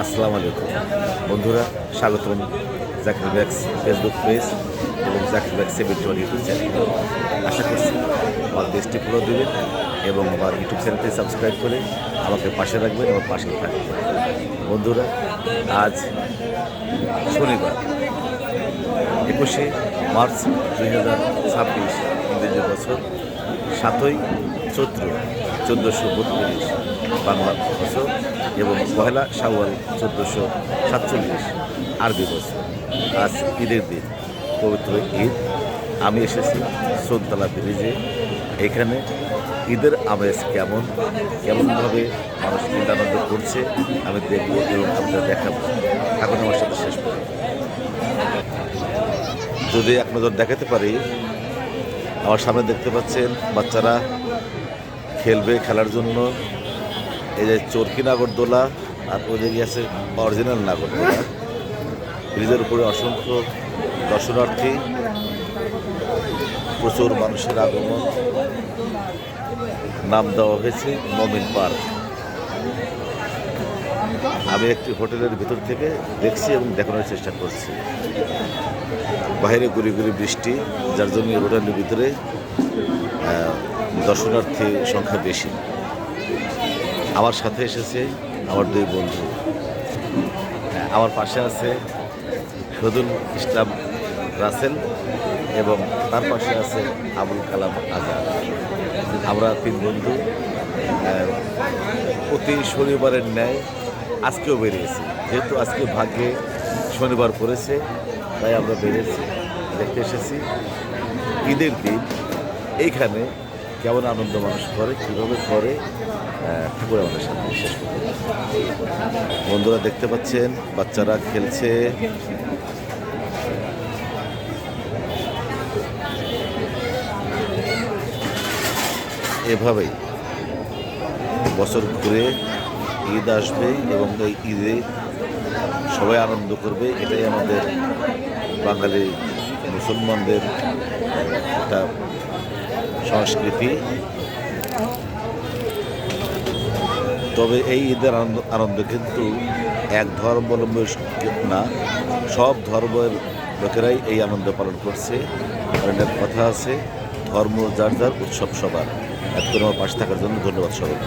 আসসালামু আলাইকুম বন্ধুরা, স্বাগতম জাকির ব্যাগস ফেসবুক পেজ এবং জাকির ব্যাগস 71 ইউটিউব চ্যানেল। আশা করছি আমার দেশটি পুরো দেবেন এবং আমার ইউটিউব চ্যানেলটি সাবস্ক্রাইব করে আমাকে পাশে রাখবেন এবং পাশে থাকবেন। বন্ধুরা, আজ শনিবার 21শে মার্চ 2026 ইংরেজি বছর 7ই চৈত্র 1432 বাংলা বছর এবং পহেলা শাওয়াল 1447 আরবি বছর। আজ ঈদের দিন, পবিত্র ঈদ। আমি এসেছি সোনতলা ব্রিজে। এখানে ঈদের আমেজ কেমনভাবে মানুষ ঈদ আনন্দ করছে আমি দেখব এবং আপনাদের দেখাবো। এখন আমার সাথে শেষ পর্যন্ত যদি এক নজর দেখাতে পারি, আমার সামনে দেখতে পাচ্ছেন বাচ্চারা খেলবে। খেলার জন্য এই যে চরকি নাগরদোলা আর ওদিকে আছে অরিজিনাল নাগরদোলা। ব্রিজের উপরে অসংখ্য দর্শনার্থী, প্রচুর মানুষের আগমন। নাম দেওয়া হয়েছে মমিন পার্ক। আমি একটি হোটেলের ভিতর থেকে দেখছি এবং দেখানোর চেষ্টা করছি। বাইরে গুড়ি গুড়ি বৃষ্টি, যার জন্য এই হোটেলের ভিতরে দর্শনার্থী সংখ্যা বেশি। আমার সাথে এসেছে আমার দুই বন্ধু। আমার পাশে আছে শহীদুল ইসলাম রাসেল এবং তার পাশে আছে আবুল কালাম আজাদ। আমরা তিন বন্ধু প্রতি শনিবারের ন্যায় আজকেও বেরিয়েছি। যেহেতু আজকে ভাগ্যে শনিবার পড়েছে, তাই আমরা বেরিয়েছি, দেখতে এসেছি ঈদের দিন এইখানে কেমন আনন্দ মানুষ করে, কীভাবে করে ঠাকুর আমাদের সাথে শেষ করতে। বন্ধুরা দেখতে পাচ্ছেন বাচ্চারা খেলছে। এভাবেই বছর ঘুরে ঈদ আসবে এবং এই ঈদে সবাই আনন্দ করবে। এটাই আমাদের বাঙালি মুসলমানদের একটা সংস্কৃতি। তবে এই ঈদের আনন্দ কিন্তু এক ধর্মাবলম্বী না, সব ধর্মের লোকেরাই এই আনন্দ পালন করছে। একটা কথা আছে, ধর্ম যার যার, উৎসব সবার। এত করে আমার পাশে থাকার জন্য ধন্যবাদ সবাই।